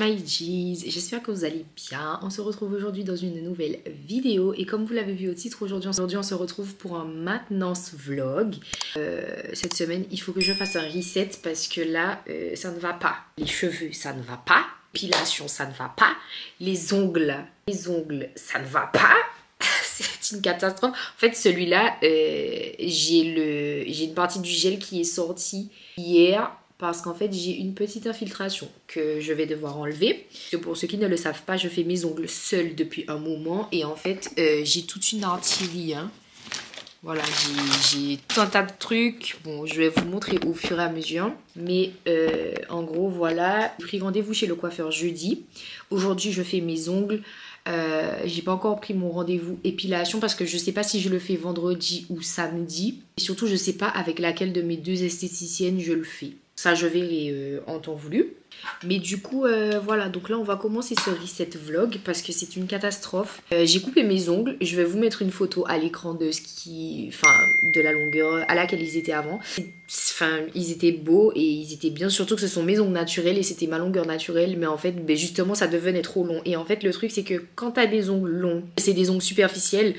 my G's, j'espère que vous allez bien. On se retrouve aujourd'hui dans une nouvelle vidéo et comme vous l'avez vu au titre, aujourd'hui on se retrouve pour un maintenance vlog. Cette semaine il faut que je fasse un reset parce que là ça ne va pas. Les cheveux ça ne va pas, l'épilation ça ne va pas, les ongles ça ne va pas. C'est une catastrophe. En fait celui-là j'ai une partie du gel qui est sortie hier. Parce qu'en fait, j'ai une petite infiltration que je vais devoir enlever. Pour ceux qui ne le savent pas, je fais mes ongles seule depuis un moment. Et en fait, j'ai toute une artillerie. Hein. Voilà, j'ai tout un tas de trucs. Bon, je vais vous montrer au fur et à mesure. Mais en gros, voilà. J'ai pris rendez-vous chez le coiffeur jeudi. Aujourd'hui, je fais mes ongles. J'ai pas encore pris mon rendez-vous épilation parce que je sais pas si je le fais vendredi ou samedi. Et surtout, je sais pas avec laquelle de mes deux esthéticiennes je le fais. Ça, je verrai en temps voulu. Mais du coup, voilà. Donc là, on va commencer ce reset vlog parce que c'est une catastrophe. J'ai coupé mes ongles. Je vais vous mettre une photo à l'écran de de la longueur à laquelle ils étaient avant. Enfin, ils étaient beaux et ils étaient bien. Surtout que ce sont mes ongles naturels et c'était ma longueur naturelle. Mais en fait, justement, ça devenait trop long. Et en fait, le truc, c'est que quand t'as des ongles longs, c'est des ongles superficiels.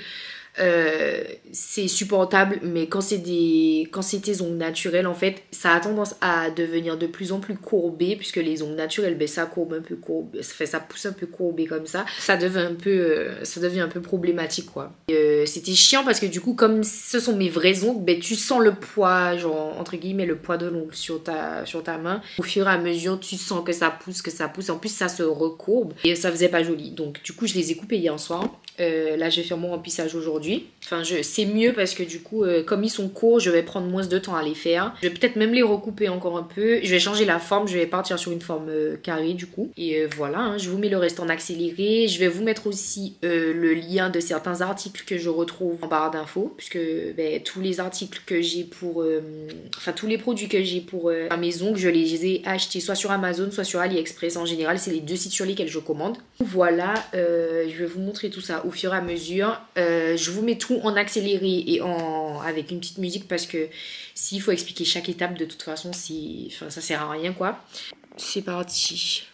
C'est supportable, mais quand c'est tes ongles naturels, en fait ça a tendance à devenir de plus en plus courbé puisque les ongles naturels, ben, ça courbe un peu courbé, ça pousse un peu courbé comme ça devient un peu problématique quoi. C'était chiant parce que du coup comme ce sont mes vrais ongles, ben, tu sens le poids, genre entre guillemets le poids de l'ongle sur ta main. Au fur et à mesure tu sens que ça pousse, en plus ça se recourbe et ça faisait pas joli. Donc du coup je les ai coupés hier soir. Là je vais faire mon remplissage aujourd'hui. Enfin c'est mieux parce que du coup comme ils sont courts je vais prendre moins de temps à les faire. Je vais peut-être même les recouper encore un peu. Je vais changer la forme, je vais partir sur une forme carrée du coup. Et voilà hein, je vous mets le reste en accéléré. Je vais vous mettre aussi le lien de certains articles que je retrouve en barre d'infos. Puisque tous les articles que j'ai pour... tous les produits que j'ai pour mes ongles, je les ai achetés soit sur Amazon soit sur AliExpress. En général c'est les deux sites sur lesquels je commande. Voilà, je vais vous montrer tout ça au fur et à mesure. Je vous mets tout en accéléré et avec une petite musique parce que s'il faut expliquer chaque étape de toute façon ça sert à rien quoi. C'est parti.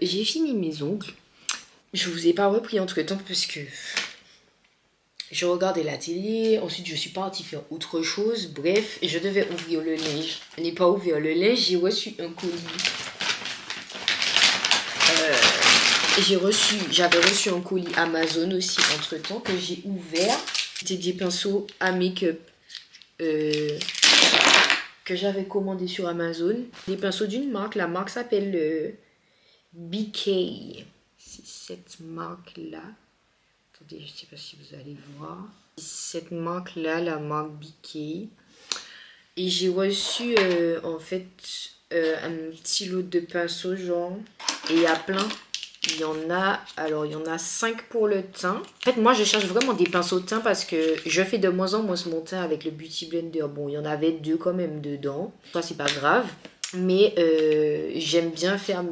j'ai fini mes ongles. Je vous ai pas repris entre temps parce que je regardais la télé, ensuite je suis partie faire autre chose. Bref, je devais ouvrir le linge. Je n'ai pas ouvert le linge, j'ai reçu un colis. J'avais reçu un colis Amazon aussi entre temps que j'ai ouvert. C'était des pinceaux à make-up que j'avais commandé sur Amazon. Des pinceaux d'une marque, la marque s'appelle BK. C'est cette marque-là. Attendez, je ne sais pas si vous allez voir. Cette marque-là, la marque BK. Et j'ai reçu en fait un petit lot de pinceaux genre. Et il y a plein. Il y en a, alors il y en a 5 pour le teint. En fait, moi je cherche vraiment des pinceaux teint parce que je fais de moins en moins mon teint avec le Beauty Blender. Bon, il y en avait 2 quand même dedans. Ça, c'est pas grave. Mais j'aime bien faire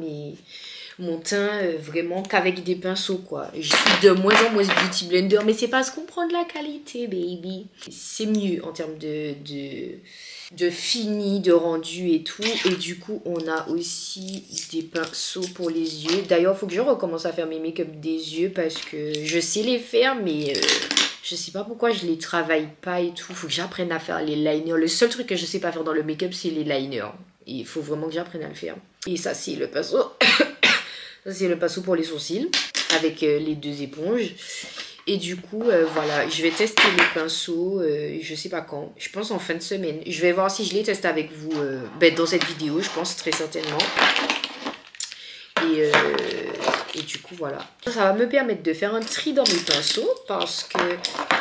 mon teint vraiment qu'avec des pinceaux, quoi. Je suis de moins en moins Beauty Blender, mais c'est parce qu'on prend de la qualité, baby. C'est mieux en termes de fini, de rendu et tout. Et du coup, on a aussi des pinceaux pour les yeux. D'ailleurs, il faut que je recommence à faire mes make-up des yeux parce que je sais les faire, mais je sais pas pourquoi je les travaille pas et tout. Il faut que j'apprenne à faire les liners. Le seul truc que je sais pas faire dans le make-up, c'est les liners. Il faut vraiment que j'apprenne à le faire. Et ça, c'est le pinceau. Ça, c'est le pinceau pour les sourcils avec les 2 éponges. Et du coup, voilà, je vais tester les pinceaux, je sais pas quand. Je pense en fin de semaine. Je vais voir si je les teste avec vous dans cette vidéo, je pense très certainement. Et du coup, voilà. Ça va me permettre de faire un tri dans mes pinceaux parce que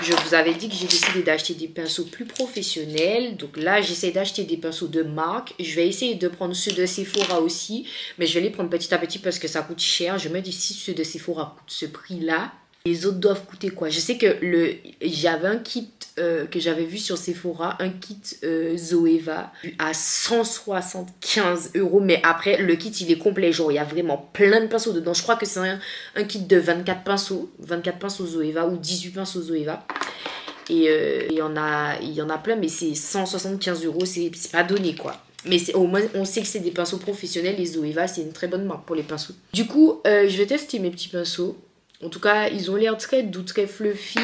je vous avais dit que j'ai décidé d'acheter des pinceaux plus professionnels. Donc là, j'essaie d'acheter des pinceaux de marque. Je vais essayer de prendre ceux de Sephora aussi. Mais je vais les prendre petit à petit parce que ça coûte cher. Je me dis si ceux de Sephora coûtent ce prix-là, les autres doivent coûter quoi? Je sais que j'avais un kit que j'avais vu sur Sephora, un kit Zoeva à 175 €. Mais après, le kit, il est complet. Genre, il y a vraiment plein de pinceaux dedans. Je crois que c'est un kit de 24 pinceaux. 24 pinceaux Zoeva ou 18 pinceaux Zoeva. Et il y en a plein, mais c'est 175 €. C'est pas donné, quoi. Mais au moins, on sait que c'est des pinceaux professionnels. Les Zoeva, c'est une très bonne marque pour les pinceaux. Du coup, je vais tester mes petits pinceaux. En tout cas, ils ont l'air très doux, très fluffy.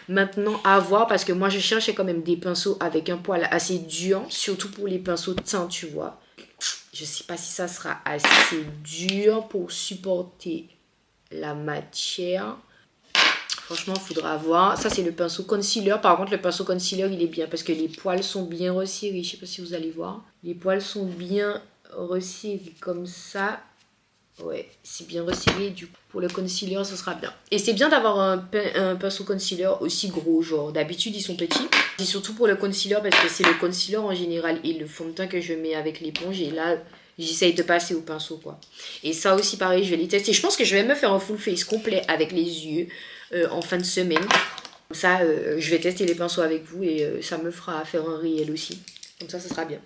Maintenant, à voir, parce que moi, je cherchais quand même des pinceaux avec un poil assez dur. Surtout pour les pinceaux teints, tu vois. Je sais pas si ça sera assez dur pour supporter la matière. Franchement, il faudra voir. Ça, c'est le pinceau concealer. Par contre, le pinceau concealer, il est bien parce que les poils sont bien resserrés. Je sais pas si vous allez voir. Les poils sont bien resserrés comme ça. Ouais, c'est bien resserré, du coup pour le concealer ce sera bien. Et c'est bien d'avoir un pinceau concealer aussi gros, genre d'habitude ils sont petits. Et surtout pour le concealer parce que c'est le concealer en général et le fond de teint que je mets avec l'éponge. Et là j'essaye de passer au pinceau, quoi. Et ça aussi pareil, je vais les tester. Je pense que je vais me faire un full face complet avec les yeux en fin de semaine. Comme ça je vais tester les pinceaux avec vous et ça me fera faire un réel aussi. Comme ça sera bien.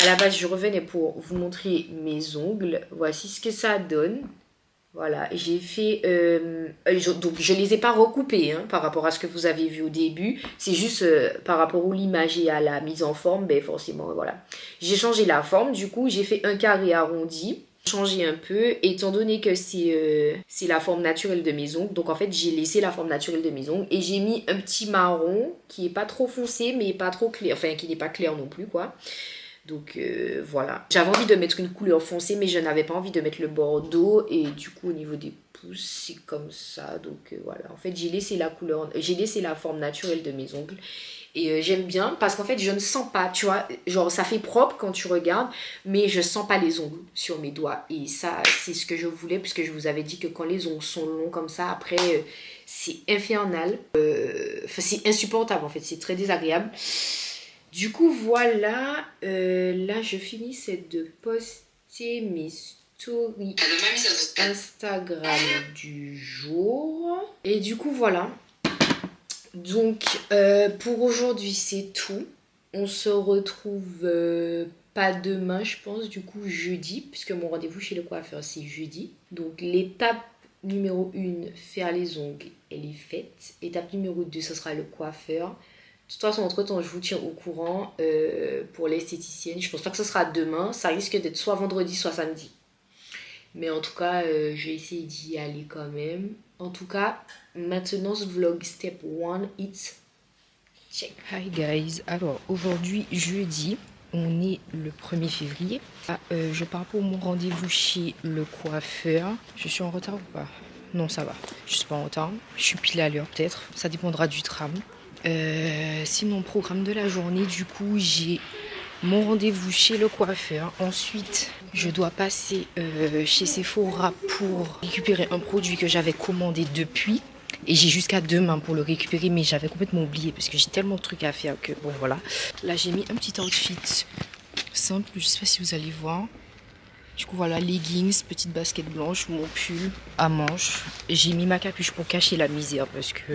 À la base, je revenais pour vous montrer mes ongles. Voici ce que ça donne. Voilà, j'ai fait... donc, je ne les ai pas recoupés hein, par rapport à ce que vous avez vu au début. C'est juste par rapport au limage et à la mise en forme. Ben, forcément, voilà. J'ai changé la forme. Du coup, j'ai fait un carré arrondi. Changé un peu, étant donné que c'est la forme naturelle de mes ongles. Donc, en fait, j'ai laissé la forme naturelle de mes ongles. Et j'ai mis un petit marron qui n'est pas trop foncé, mais pas trop clair. Enfin, qui n'est pas clair non plus, quoi. Donc voilà. J'avais envie de mettre une couleur foncée, mais je n'avais pas envie de mettre le bordeaux. Et du coup, au niveau des pouces, c'est comme ça. Donc voilà. En fait, j'ai laissé la forme naturelle de mes ongles. Et j'aime bien parce qu'en fait, je ne sens pas, tu vois, genre ça fait propre quand tu regardes, mais je sens pas les ongles sur mes doigts. Et ça, c'est ce que je voulais, puisque je vous avais dit que quand les ongles sont longs comme ça, après, c'est infernal. Enfin, c'est insupportable en fait, c'est très désagréable. Du coup, voilà, là, je finissais de poster mes stories Instagram du jour. Et du coup, voilà. Donc, pour aujourd'hui, c'est tout. On se retrouve pas demain, je pense, du coup, jeudi, puisque mon rendez-vous chez le coiffeur, c'est jeudi. Donc, l'étape numéro 1, faire les ongles, elle est faite. Étape numéro 2, ce sera le coiffeur. De toute façon, entre-temps, je vous tiens au courant pour l'esthéticienne. Je pense pas que ce sera demain. Ça risque d'être soit vendredi, soit samedi. Mais en tout cas, je vais essayer d'y aller quand même. En tout cas, maintenant ce vlog step 1, it's check. Hi guys, alors aujourd'hui jeudi, on est le 1er février. Je pars pour mon rendez-vous chez le coiffeur. Je suis en retard ou pas? Non, ça va, je suis pas en retard. Je suis pile à l'heure peut-être, ça dépendra du tram. Sinon, programme de la journée, du coup j'ai mon rendez-vous chez le coiffeur. Ensuite, je dois passer chez Sephora pour récupérer un produit que j'avais commandé depuis. Et j'ai jusqu'à demain pour le récupérer, mais j'avais complètement oublié parce que j'ai tellement de trucs à faire que bon voilà. Là j'ai mis un petit outfit simple, je sais pas si vous allez voir. Du coup voilà, leggings, petite basket blanche, mon pull à manches. J'ai mis ma capuche pour cacher la misère parce que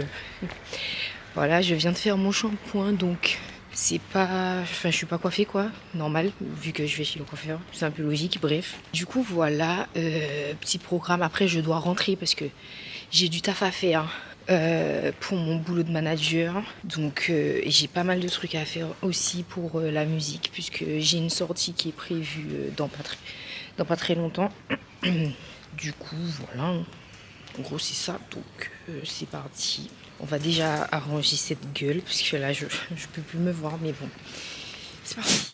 voilà, je viens de faire mon shampoing donc c'est pas... Enfin je suis pas coiffée quoi, normal, vu que je vais chez le coiffeur, c'est un peu logique, bref. Du coup voilà, petit programme, après je dois rentrer parce que j'ai du taf à faire pour mon boulot de manager. Donc j'ai pas mal de trucs à faire aussi pour la musique, puisque j'ai une sortie qui est prévue dans pas très longtemps. Du coup, voilà. En gros, c'est ça. Donc c'est parti. On va déjà arranger cette gueule, parce que là, je peux plus me voir, mais bon. C'est parti.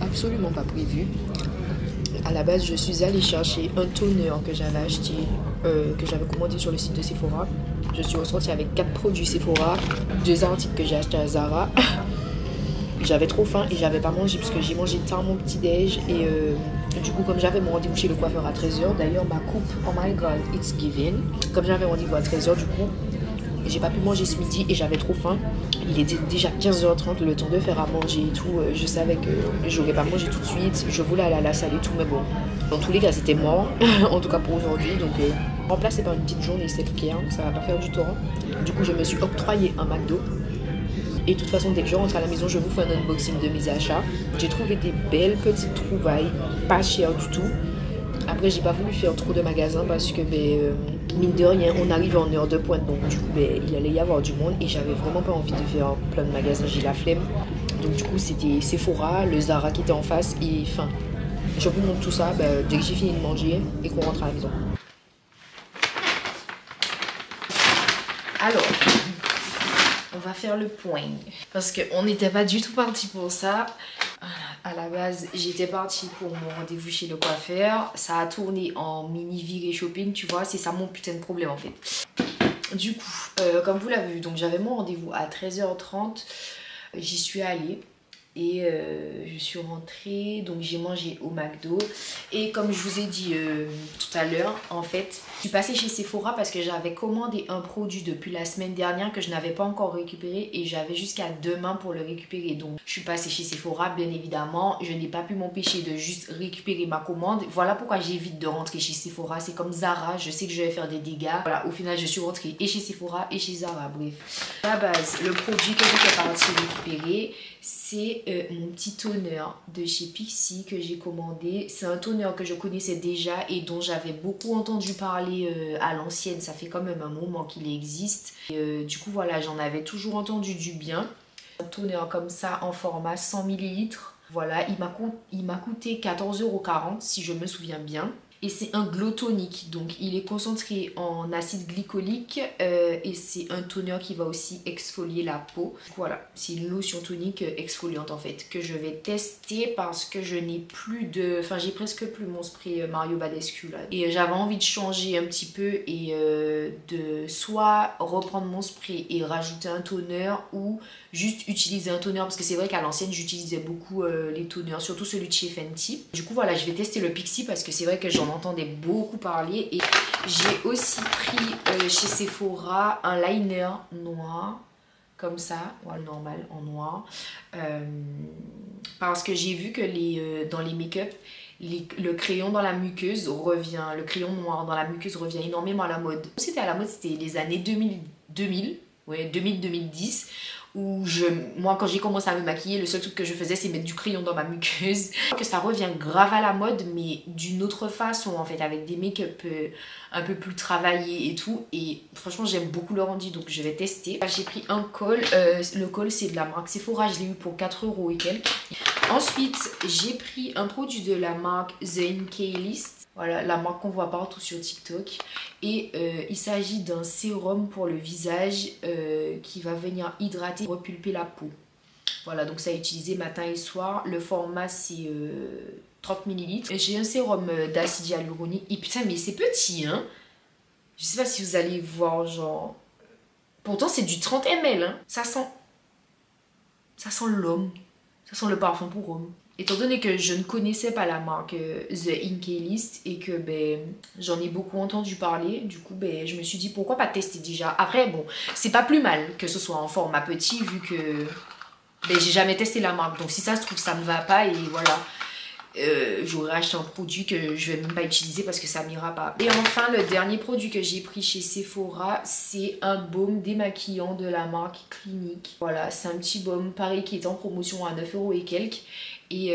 Absolument pas prévu. À la base, je suis allée chercher un toner que j'avais acheté, que j'avais commandé sur le site de Sephora. Je suis ressortie avec 4 produits Sephora, 2 articles que j'ai achetés à Zara. J'avais trop faim et j'avais pas mangé parce que j'ai mangé tard mon petit déj et du coup comme j'avais mon rendez-vous chez le coiffeur à 13h, d'ailleurs ma coupe, oh my god, it's giving. Comme j'avais rendez-vous à 13h, du coup j'ai pas pu manger ce midi et j'avais trop faim. Il était déjà 15h30, le temps de faire à manger et tout. Je savais que j'aurais pas mangé tout de suite. Je voulais aller à la salle et tout, mais bon. Dans tous les cas, c'était mort. En tout cas pour aujourd'hui. Donc, remplacé par une petite journée self-care. Ça va pas faire du tort. Du coup, je me suis octroyé un McDo. Et de toute façon, dès que je rentre à la maison, je vous fais un unboxing de mes achats. J'ai trouvé des belles petites trouvailles, pas chères du tout. Après, j'ai pas voulu faire trop de magasins parce que, mine de rien, on arrive en heure de pointe. Donc, du coup, il allait y avoir du monde et j'avais vraiment pas envie de faire plein de magasins. J'ai la flemme. Donc, du coup, c'était Sephora, le Zara qui était en face. Et enfin, je vous montre tout ça dès que j'ai fini de manger et qu'on rentre à la maison. Alors, on va faire le point. Parce qu'on n'était pas du tout parti pour ça. À la base, j'étais partie pour mon rendez-vous chez le coiffeur. Ça a tourné en mini virée shopping, tu vois. C'est ça mon putain de problème en fait. Du coup, comme vous l'avez vu, donc j'avais mon rendez-vous à 13h30. J'y suis allée. Et je suis rentrée, donc j'ai mangé au McDo. Et comme je vous ai dit tout à l'heure, en fait, je suis passée chez Sephora parce que j'avais commandé un produit depuis la semaine dernière que je n'avais pas encore récupéré. Et j'avais jusqu'à demain pour le récupérer. Donc je suis passée chez Sephora, bien évidemment. Je n'ai pas pu m'empêcher de juste récupérer ma commande. Voilà pourquoi j'évite de rentrer chez Sephora. C'est comme Zara, je sais que je vais faire des dégâts. Voilà, au final, je suis rentrée et chez Sephora et chez Zara, bref. À la base, le produit que j'étais partie récupérer, c'est mon petit toner de chez Pixi que j'ai commandé. C'est un toner que je connaissais déjà et dont j'avais beaucoup entendu parler à l'ancienne. Ça fait quand même un moment qu'il existe. Et, du coup, voilà, j'en avais toujours entendu du bien. Un toner comme ça en format 100 ml. Voilà, il m'a coûté 14,40 € si je me souviens bien. Et c'est un glow tonique, donc il est concentré en acide glycolique et c'est un toner qui va aussi exfolier la peau. Voilà, c'est une lotion tonique exfoliante en fait que je vais tester parce que je n'ai plus de... Enfin j'ai presque plus mon spray Mario Badescu là. Et j'avais envie de changer un petit peu et de soit reprendre mon spray et rajouter un toner ou juste utiliser un toner parce que c'est vrai qu'à l'ancienne j'utilisais beaucoup les toners, surtout celui de chez Fenty. Du coup voilà, je vais tester le Pixi parce que c'est vrai que j'en entendais beaucoup parler. Et j'ai aussi pris chez Sephora un liner noir comme ça, voilà, normal en noir, parce que j'ai vu que dans les make-up le crayon dans la muqueuse revient, le crayon noir dans la muqueuse revient énormément à la mode. C'était à la mode, c'était les années 2000, ouais, 2000-2010, où moi quand j'ai commencé à me maquiller, le seul truc que je faisais c'est mettre du crayon dans ma muqueuse. Que ça revient grave à la mode mais d'une autre façon en fait, avec des make-up un peu plus travaillés et tout, et franchement j'aime beaucoup le rendu donc je vais tester. J'ai pris un col, le col c'est de la marque Sephora, je l'ai eu pour 4 € et quelques. Ensuite j'ai pris un produit de la marque The NK List. Voilà, la marque qu'on voit partout sur TikTok. Et il s'agit d'un sérum pour le visage qui va venir hydrater et repulper la peau. Voilà, donc ça a utilisé matin et soir. Le format c'est 30 ml. J'ai un sérum d'acide hyaluronique. Et putain, mais c'est petit, hein. Je sais pas si vous allez voir, genre... Pourtant, c'est du 30 ml, hein. Ça sent l'homme. Ça sent le parfum pour homme. Étant donné que je ne connaissais pas la marque The NK List et que ben, j'en ai beaucoup entendu parler, du coup ben, je me suis dit pourquoi pas tester déjà. Après bon, c'est pas plus mal que ce soit en format petit vu que ben, j'ai jamais testé la marque. Donc si ça se trouve ça me va pas et voilà. J'aurais acheté un produit que je vais même pas utiliser parce que ça m'ira pas. Et enfin le dernier produit que j'ai pris chez Sephora, c'est un baume démaquillant de la marque Clinique. Voilà, c'est un petit baume pareil qui est en promotion à 9 € et quelques. Et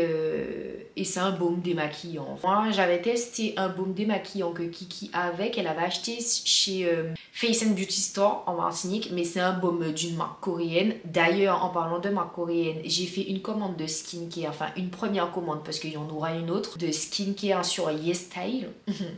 c'est un baume démaquillant. Moi j'avais testé un baume démaquillant que Kiki avait, qu'elle avait acheté chez Face and Beauty Store en Martinique, mais c'est un baume d'une marque coréenne. D'ailleurs en parlant de marque coréenne, j'ai fait une commande de skincare, enfin une première commande parce qu'il y en aura une autre, de skincare sur YesStyle.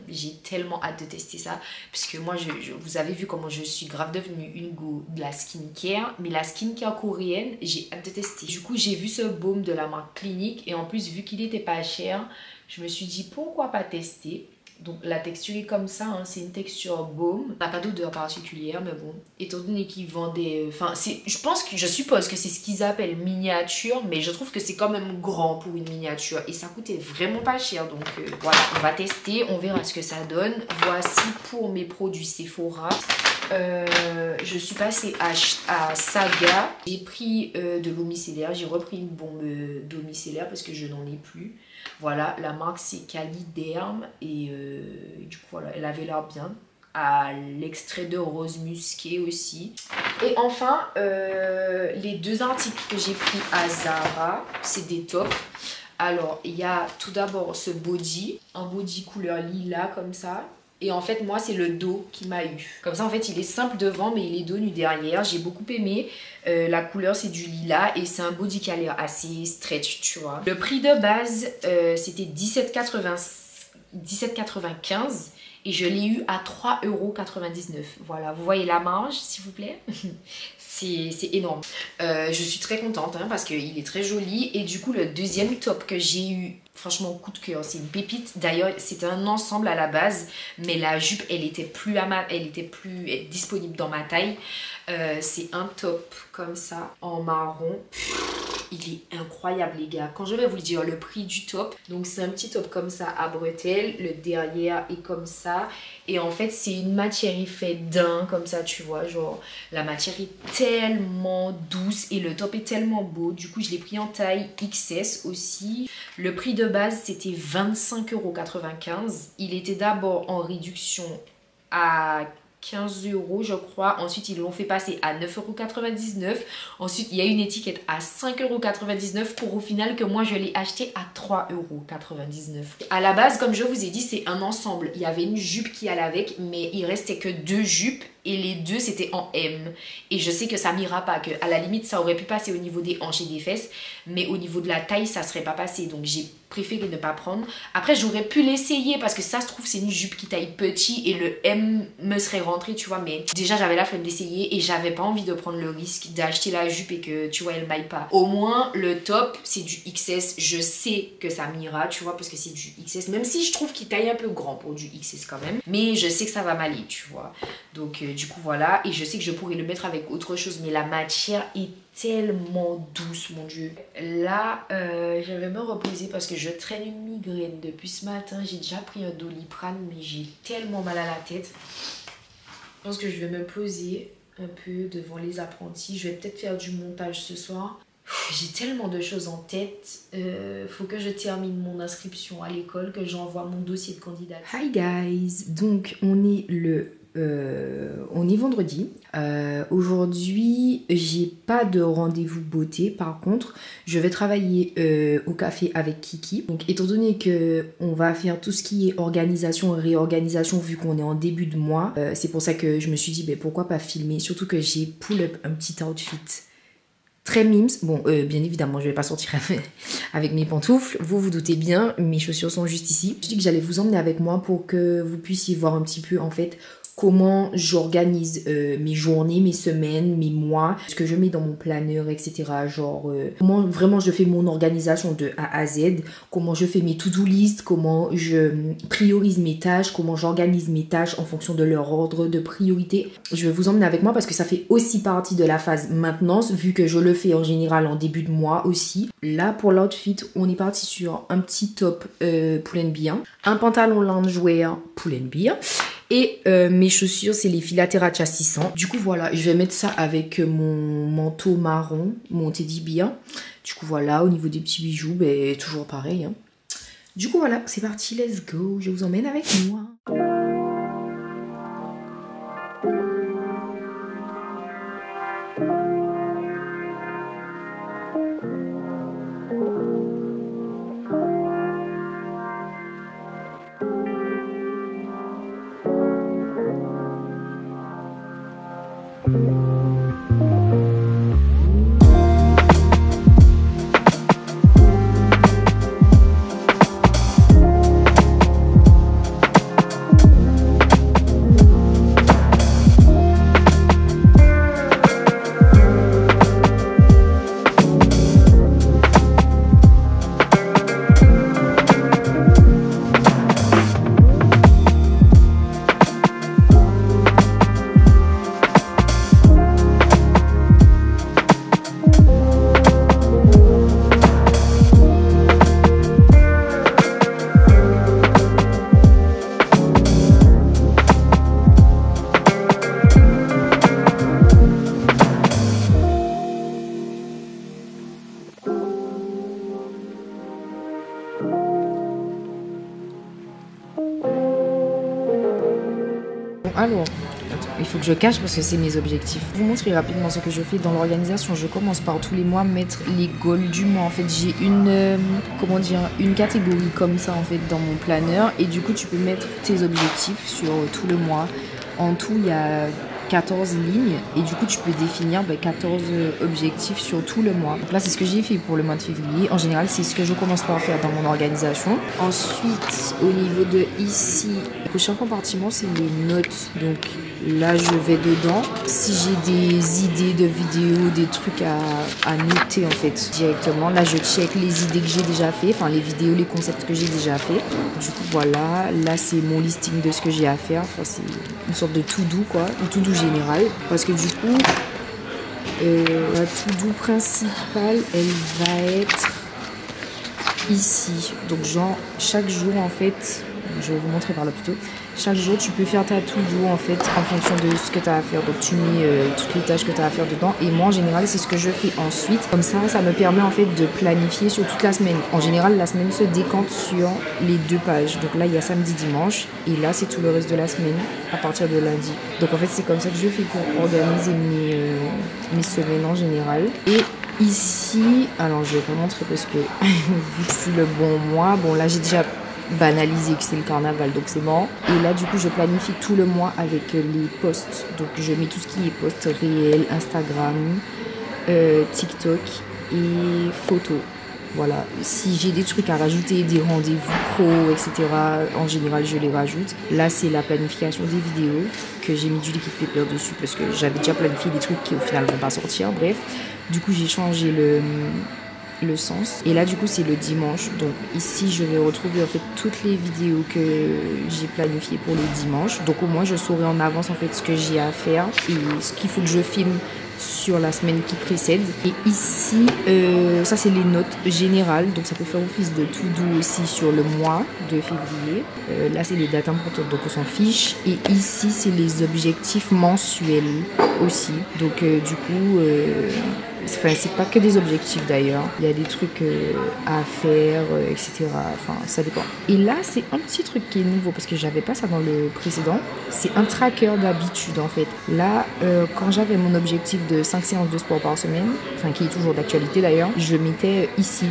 J'ai tellement hâte de tester ça parce que moi vous avez vu comment je suis grave devenue une go de la skincare, mais la skincare coréenne j'ai hâte de tester. Du coup j'ai vu ce baume de la marque Clinique et en plus vu qu'il était pas cher, je me suis dit pourquoi pas tester. Donc la texture est comme ça, hein, c'est une texture baume, n'a pas d'odeur particulière, mais bon, étant donné qu'ils vendaient, enfin je suppose que c'est ce qu'ils appellent miniature, mais je trouve que c'est quand même grand pour une miniature et ça coûtait vraiment pas cher, donc voilà, on va tester, on verra ce que ça donne. Voici pour mes produits Sephora. Je suis passée à Saga, j'ai pris de l'eau micellaire, j'ai repris une bombe d'eau micellaire parce que je n'en ai plus. Voilà, la marque c'est Caliderm et du coup voilà, elle avait l'air bien. À l'extrait de rose musqué aussi. Et enfin, les deux articles que j'ai pris à Zara, c'est des tops. Alors, il y a tout d'abord ce body, un body couleur lilas comme ça. Et en fait moi c'est le dos qui m'a eu. Comme ça en fait il est simple devant mais il est dos nu derrière. J'ai beaucoup aimé. La couleur c'est du lilas et c'est un body qui a l'air assez stretch tu vois. Le prix de base c'était 17,95 et je l'ai eu à 3,99 €. Voilà, vous voyez la marge s'il vous plaît. C'est énorme. Je suis très contente hein, parce qu'il est très joli. Et du coup le deuxième top que j'ai eu, franchement coup de cœur, c'est une pépite. D'ailleurs c'était un ensemble à la base, mais la jupe elle était plus disponible dans ma taille. C'est un top comme ça en marron. Il est incroyable les gars. Quand je vais vous le dire le prix du top, donc c'est un petit top comme ça à bretelles, le derrière est comme ça et en fait c'est une matière effet daim comme ça tu vois, genre la matière est tellement douce et le top est tellement beau. Du coup je l'ai pris en taille XS aussi. Le prix de base c'était 25,95 €. Il était d'abord en réduction à 15 € je crois, ensuite ils l'ont fait passer à 9,99 €, ensuite il y a une étiquette à 5,99 € pour au final que moi je l'ai acheté à 3,99 €. À la base comme je vous ai dit c'est un ensemble, il y avait une jupe qui allait avec mais il restait que deux jupes et les deux c'était en M. Et je sais que ça m'ira pas, que à la limite ça aurait pu passer au niveau des hanches et des fesses, mais au niveau de la taille ça serait pas passé. Donc j'ai préféré ne pas prendre. Après j'aurais pu l'essayer parce que ça se trouve c'est une jupe qui taille petit et le M me serait rentré, tu vois. Mais déjà j'avais la flemme d'essayer et j'avais pas envie de prendre le risque d'acheter la jupe et que tu vois elle m'aille pas. Au moins le top c'est du XS, je sais que ça m'ira, tu vois, parce que c'est du XS, même si je trouve qu'il taille un peu grand pour du XS quand même, mais je sais que ça va m'aller, tu vois. Donc du coup voilà, et je sais que je pourrais le mettre avec autre chose, mais la matière est tellement douce, mon dieu. Là je vais me reposer parce que je traîne une migraine depuis ce matin. J'ai déjà pris un Doliprane mais j'ai tellement mal à la tête. Je pense que je vais me poser un peu devant les apprentis. Je vais peut-être faire du montage ce soir. J'ai tellement de choses en tête. Faut que je termine mon inscription à l'école, que j'envoie mon dossier de candidature. Hi guys, donc on est vendredi. Aujourd'hui, j'ai pas de rendez-vous beauté. Par contre, je vais travailler au café avec Kiki. Donc, étant donné que on va faire tout ce qui est organisation et réorganisation, vu qu'on est en début de mois, c'est pour ça que je me suis dit, ben, pourquoi pas filmer. Surtout que j'ai pull up un petit outfit très mimes. Bon, bien évidemment, je vais pas sortir avec mes pantoufles. Vous vous doutez bien, mes chaussures sont juste ici. Je me suis dit que j'allais vous emmener avec moi pour que vous puissiez voir un petit peu, en fait, comment j'organise mes journées, mes semaines, mes mois, ce que je mets dans mon planeur, etc. Genre, comment vraiment je fais mon organisation de A à Z, comment je fais mes to-do list, comment je priorise mes tâches, comment j'organise mes tâches en fonction de leur ordre de priorité. Je vais vous emmener avec moi parce que ça fait aussi partie de la phase maintenance, vu que je le fais en général en début de mois aussi. Là, pour l'outfit, on est parti sur un petit top Pull&Bear, un pantalon loungewear Pull&Bear, et mes chaussures, c'est les Filaterraccia 600. Du coup, voilà, je vais mettre ça avec mon manteau marron, mon teddy bear. Du coup, voilà, au niveau des petits bijoux, ben, toujours pareil. Hein. Du coup, voilà, c'est parti, let's go. Je vous emmène avec moi. Alors, il faut que je cache parce que c'est mes objectifs. Je vous montrer rapidement ce que je fais dans l'organisation. Je commence par tous les mois mettre les goals du mois. En fait, j'ai une catégorie comme ça en fait dans mon planeur. Et du coup, tu peux mettre tes objectifs sur tout le mois. En tout, il y a 14 lignes et du coup tu peux définir 14 objectifs sur tout le mois. Donc là c'est ce que j'ai fait pour le mois de février. En général c'est ce que je commence par faire dans mon organisation. Ensuite au niveau de ici, le prochain compartiment c'est les notes. Donc là je vais dedans. Si j'ai des idées de vidéos, des trucs à noter en fait directement, là je check les idées que j'ai déjà fait, enfin les vidéos, les concepts que j'ai déjà fait. Du coup voilà, là c'est mon listing de ce que j'ai à faire. Enfin c'est une sorte de to-do quoi, un to-do général. Parce que du coup, la to-do principale, elle va être ici. Donc genre, chaque jour en fait, je vais vous montrer par là plutôt. Chaque jour, tu peux faire ta to-do en fait en fonction de ce que tu as à faire. Donc tu mets toutes les tâches que tu as à faire dedans. Et moi en général, c'est ce que je fais ensuite. Comme ça me permet en fait de planifier sur toute la semaine. En général, la semaine se décante sur les 2 pages. Donc là, il y a samedi, dimanche. Et là, c'est tout le reste de la semaine à partir de lundi. Donc en fait, c'est comme ça que je fais pour organiser mes semaines en général. Et ici, alors je vais vous montrer parce que vu que c'est le bon mois. Bon là, j'ai déjà banalisé que c'est le carnaval, donc c'est mort. Et là, du coup, je planifie tout le mois avec les posts. Donc, je mets tout ce qui est posts réels, Instagram, TikTok et photos. Voilà, si j'ai des trucs à rajouter, des rendez-vous pro, etc., en général, je les rajoute. Là, c'est la planification des vidéos que j'ai mis du liquid paper dessus parce que j'avais déjà planifié des trucs qui, au final, ne vont pas sortir. Bref, du coup, j'ai changé le sens. Et là, du coup, c'est le dimanche. Donc, ici, je vais retrouver, en fait, toutes les vidéos que j'ai planifiées pour le dimanche. Donc, au moins, je saurai en avance, en fait, ce que j'ai à faire et ce qu'il faut que je filme sur la semaine qui précède. Et ici, ça c'est les notes générales, donc ça peut faire office de tout doux aussi sur le mois de février. Là c'est les dates importantes, donc on s'en fiche. Et ici c'est les objectifs mensuels aussi. Donc du coup, c'est pas que des objectifs d'ailleurs. Il y a des trucs à faire, etc. Enfin, ça dépend. Et là, c'est un petit truc qui est nouveau parce que j'avais pas ça dans le précédent. C'est un tracker d'habitude en fait. Là, quand j'avais mon objectif de 5 séances de sport par semaine, enfin qui est toujours d'actualité d'ailleurs, je mettais ici.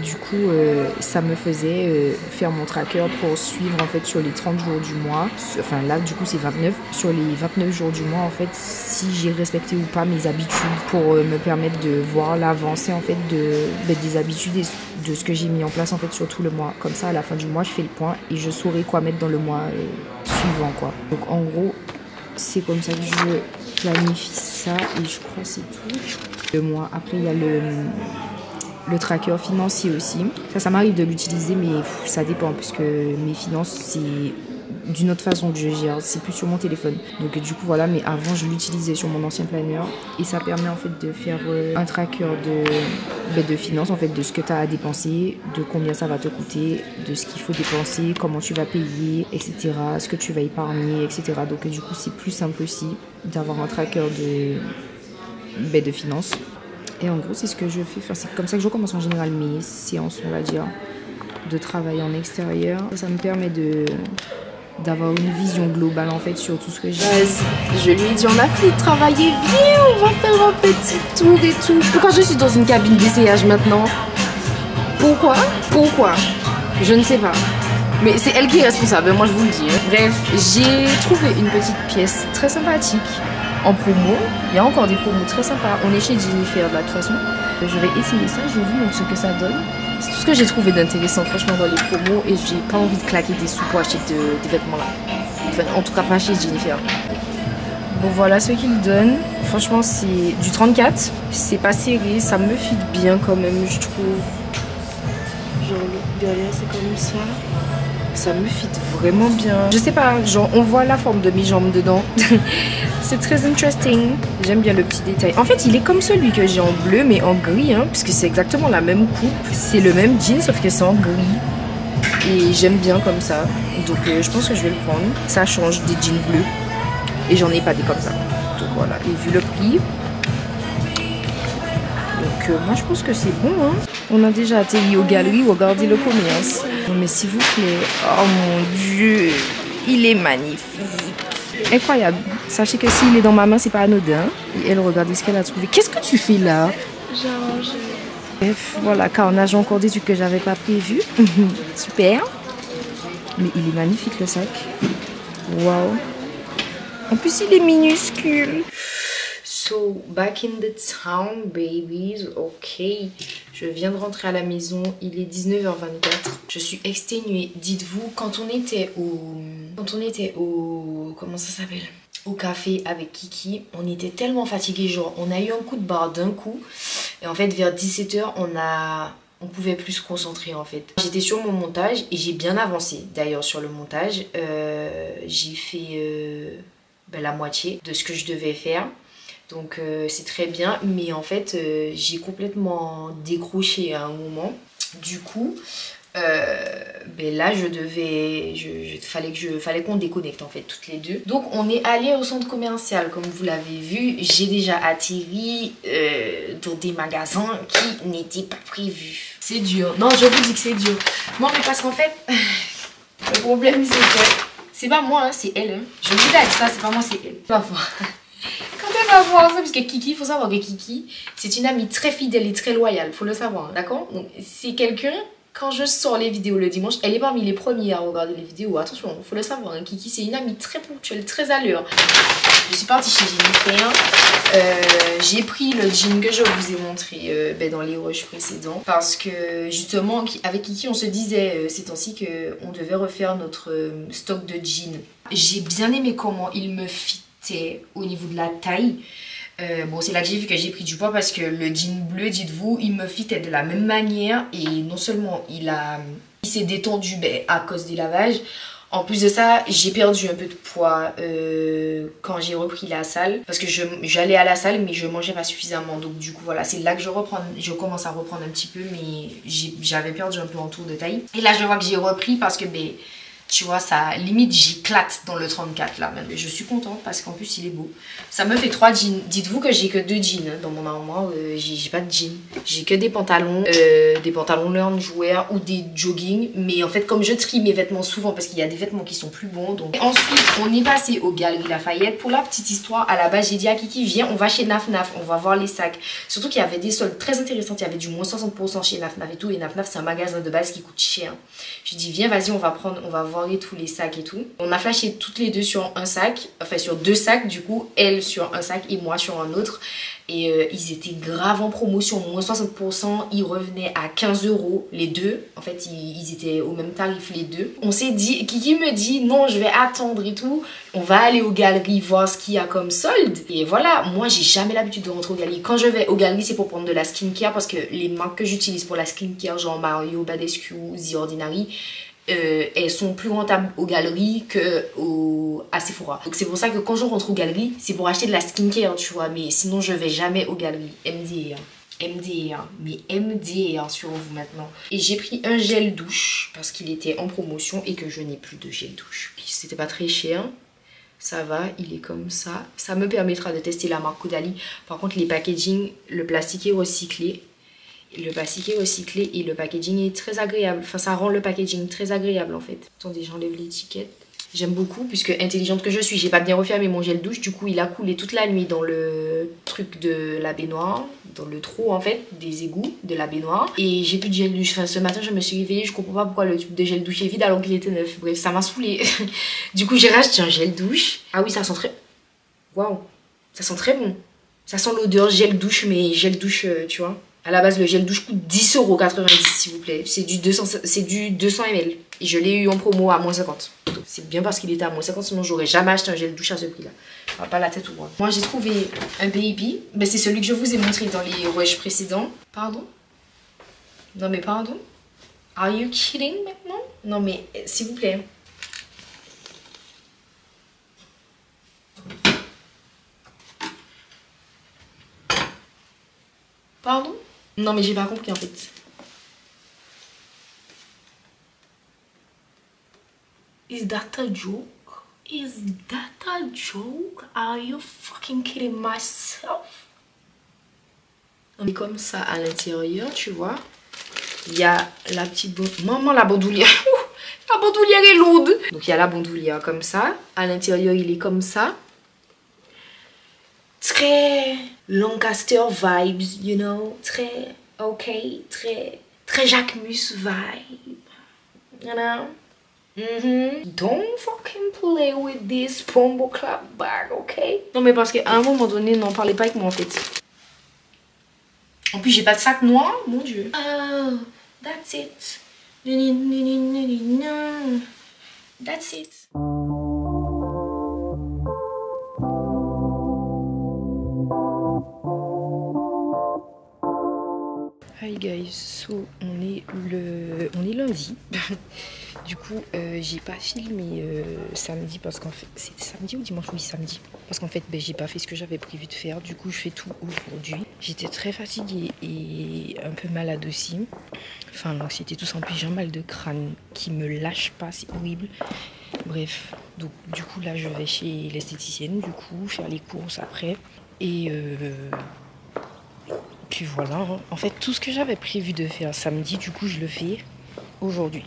Du coup, ça me faisait faire mon tracker pour suivre en fait sur les 30 jours du mois. Enfin là, du coup, c'est 29. Sur les 29 jours du mois, en fait, si j'ai respecté ou pas mes habitudes pour me permettre de voir l'avancée en fait des habitudes et de ce que j'ai mis en place en fait sur tout le mois. Comme ça, à la fin du mois, je fais le point et je saurai quoi mettre dans le mois suivant, quoi. Donc en gros, c'est comme ça que je planifie ça et je crois que c'est tout. Le mois. Après, il y a le tracker financier aussi. Ça m'arrive de l'utiliser, mais ça dépend, puisque mes finances, c'est d'une autre façon que je gère. C'est plus sur mon téléphone. Donc du coup, voilà, mais avant, je l'utilisais sur mon ancien planner. Et ça permet en fait de faire un tracker de finances, en fait, de ce que tu as à dépenser, de combien ça va te coûter, de ce qu'il faut dépenser, comment tu vas payer, etc., ce que tu vas épargner, etc. Donc du coup, c'est plus simple aussi d'avoir un tracker de finances. Et en gros, c'est ce que je fais. Enfin, c'est comme ça que je commence en général mes séances, on va dire, de travail en extérieur. Ça me permet d'avoir une vision globale, en fait, sur tout ce que j'ai. Je lui ai dit, on a fait travailler, viens, on va faire un petit tour et tout. Pourquoi je suis dans une cabine d'essayage maintenant? Pourquoi? Je ne sais pas. Mais c'est elle qui est responsable, moi je vous le dis. Bref, j'ai trouvé une petite pièce très sympathique en promo. Il y a encore des promos très sympas. On est chez Jennifer là de toute façon. Je vais essayer ça, je vous montre ce que ça donne. C'est tout ce que j'ai trouvé d'intéressant franchement dans les promos et j'ai pas envie de claquer des sous pour acheter des vêtements là. Enfin, en tout cas pas chez Jennifer. Bon voilà ce qu'il donne. Franchement c'est du 34. C'est pas serré, ça me fit bien quand même je trouve. Genre derrière c'est comme ça. Ça me fit vraiment bien. Je sais pas, genre on voit la forme de mes jambes dedans. C'est très interesting. J'aime bien le petit détail. En fait, il est comme celui que j'ai en bleu, mais en gris, hein, puisque c'est exactement la même coupe. C'est le même jean, sauf que c'est en gris. Et j'aime bien comme ça. Donc je pense que je vais le prendre. Ça change des jeans bleus. Et j'en ai pas des comme ça. Donc voilà. Et vu le prix. Donc moi je pense que c'est bon, hein. On a déjà atterri aux galeries, regardez le commerce. Non mais s'il vous plaît, oh mon Dieu, il est magnifique. Incroyable. Sachez que s'il est dans ma main, c'est pas anodin. Et elle, regardez ce qu'elle a trouvé. Qu'est-ce que tu fais là? J'ai rangé. Bref, voilà, carnage, encore des trucs que j'avais pas prévus. Super. Mais il est magnifique le sac. Waouh. En plus, il est minuscule. So, back in the town, babies. Ok. Je viens de rentrer à la maison. Il est 19h24. Je suis exténuée. Dites-vous, quand on était au... Comment ça s'appelle? Au café avec Kiki, on était tellement fatigués. Genre, on a eu un coup de barre d'un coup. Et en fait, vers 17h, on pouvait plus se concentrer en fait. J'étais sur mon montage et j'ai bien avancé d'ailleurs sur le montage. J'ai fait la moitié de ce que je devais faire. Donc c'est très bien, mais en fait j'ai complètement décroché à un moment. Du coup, là fallait qu'on déconnecte en fait toutes les deux. Donc on est allé au centre commercial, comme vous l'avez vu. J'ai déjà atterri dans des magasins qui n'étaient pas prévus. C'est dur. Non, je vous dis que c'est dur. Non, mais parce qu'en fait, le problème c'est que c'est pas moi, hein, c'est elle. Hein. Je vous dis là, ça, c'est pas moi, c'est elle. Va voir. Quand elle va voir ça, parce que Kiki, il faut savoir que Kiki, c'est une amie très fidèle et très loyale, faut le savoir, d'accord? Donc c'est quelqu'un, quand je sors les vidéos le dimanche, elle est parmi les premiers à regarder les vidéos. Attention, faut le savoir, hein, Kiki c'est une amie très ponctuelle, très à l'heure. Je suis partie chez Jennifer. J'ai pris le jean que je vous ai montré dans les rushs précédents. Parce que justement, avec Kiki, on se disait ces temps-ci qu'on devait refaire notre stock de jeans. J'ai bien aimé comment il me fitait au niveau de la taille. Bon, c'est là que j'ai vu que j'ai pris du poids parce que le jean bleu, dites-vous, il me fitait de la même manière. Et non seulement il s'est détendu à cause des lavages. En plus de ça, j'ai perdu un peu de poids quand j'ai repris la salle. Parce que j'allais à la salle mais je mangeais pas suffisamment. Donc du coup voilà, c'est là que je commence à reprendre un petit peu. Mais j'avais perdu un peu en tour de taille. Et là je vois que j'ai repris parce que tu vois, ça limite j'éclate dans le 34 là même. Je suis contente parce qu'en plus il est beau. Ça me fait 3 jeans. Dites-vous que j'ai que 2 jeans dans mon armoire. J'ai pas de jeans. J'ai que des pantalons loungewear ou des jogging. Mais en fait comme je trie mes vêtements souvent parce qu'il y a des vêtements qui sont plus bons. Donc ensuite on est passé aux Galeries Lafayette. Pour la petite histoire, à la base j'ai dit à Kiki viens on va chez Naf Naf. On va voir les sacs. Surtout qu'il y avait des soldes très intéressants. Il y avait du moins 60% chez Naf Naf et tout. Et Naf Naf c'est un magasin de base qui coûte cher. J'ai dit viens vas-y on va voir et tous les sacs et tout. On a flashé toutes les deux sur un sac, enfin sur 2 sacs du coup, elle sur un sac et moi sur un autre. Et ils étaient grave en promotion, moins 60%, ils revenaient à 15 € les deux. En fait, ils étaient au même tarif les deux. On s'est dit, Kiki me dit non, je vais attendre et tout. On va aller aux galeries voir ce qu'il y a comme solde. Et voilà, moi j'ai jamais l'habitude de rentrer aux galeries. Quand je vais aux galeries, c'est pour prendre de la skincare parce que les marques que j'utilise pour la skincare, genre Mario, Badescu, The Ordinary, elles sont plus rentables aux galeries qu'à Sephora. Donc c'est pour ça que quand je rentre aux galeries, c'est pour acheter de la skincare, tu vois. Mais sinon, je vais jamais aux galeries. MDR. MDR. Mais MDR sur vous maintenant. Et j'ai pris un gel douche parce qu'il était en promotion et que je n'ai plus de gel douche. C'était pas très cher. Ça va, il est comme ça. Ça me permettra de tester la marque Caudalie. Par contre, les packaging, le plastique est recyclé. Le plastique est recyclé et le packaging est très agréable. Enfin, ça rend le packaging très agréable en fait. Attendez, j'enlève l'étiquette. J'aime beaucoup puisque intelligente que je suis, j'ai pas bien refermé mon gel douche. Du coup, il a coulé toute la nuit dans le truc de la baignoire, dans le trou en fait, des égouts de la baignoire. Et j'ai plus de gel douche. Enfin, ce matin, je me suis réveillée, je comprends pas pourquoi le tube de gel douche est vide alors qu'il était neuf. Bref, ça m'a saoulée. Du coup, j'ai racheté un gel douche. Ah oui, ça sent très... Waouh, ça sent très bon. Ça sent l'odeur gel douche, mais gel douche, tu vois. À la base, le gel douche coûte 10,90 € s'il vous plaît. C'est du 200 ml. Et je l'ai eu en promo à moins 50. C'est bien parce qu'il était à moins 50, sinon j'aurais jamais acheté un gel douche à ce prix-là. Pas la tête ou quoi. Moi, j'ai trouvé un baby. C'est celui que je vous ai montré dans les rushs précédents. Pardon? Non mais pardon? Are you kidding maintenant? Non mais s'il vous plaît. Pardon? Non mais j'ai pas compris en fait. Is that a joke? Is that a joke? Are you fucking kidding myself? On est comme ça à l'intérieur, tu vois. Il y a la petite maman, la bandoulière. La bandoulière est lourde. Donc il y a la bandoulière comme ça. À l'intérieur, il est comme ça. Très Lancaster vibes, you know. Très ok, très Jacquemus vibe. You know. Don't fucking play with this Pombo Club bag, ok? Non mais parce qu'à un moment donné, n'en parlez pas avec moi en fait. En plus j'ai pas de sac noir, mon dieu. Oh, that's it. That's it. Hi guys, so on est lundi. Du coup, j'ai pas filmé samedi parce qu'en fait, c'était samedi ou dimanche? Oui, samedi. Parce qu'en fait, j'ai pas fait ce que j'avais prévu de faire. Du coup, je fais tout aujourd'hui. J'étais très fatiguée et un peu malade aussi. Enfin, l'anxiété, tout ça. En plus, j'ai un mal de crâne qui me lâche pas, c'est horrible. Bref, donc du coup, là, je vais chez l'esthéticienne, du coup, faire les courses après. Et puis voilà, hein. En fait, tout ce que j'avais prévu de faire samedi, du coup, je le fais aujourd'hui.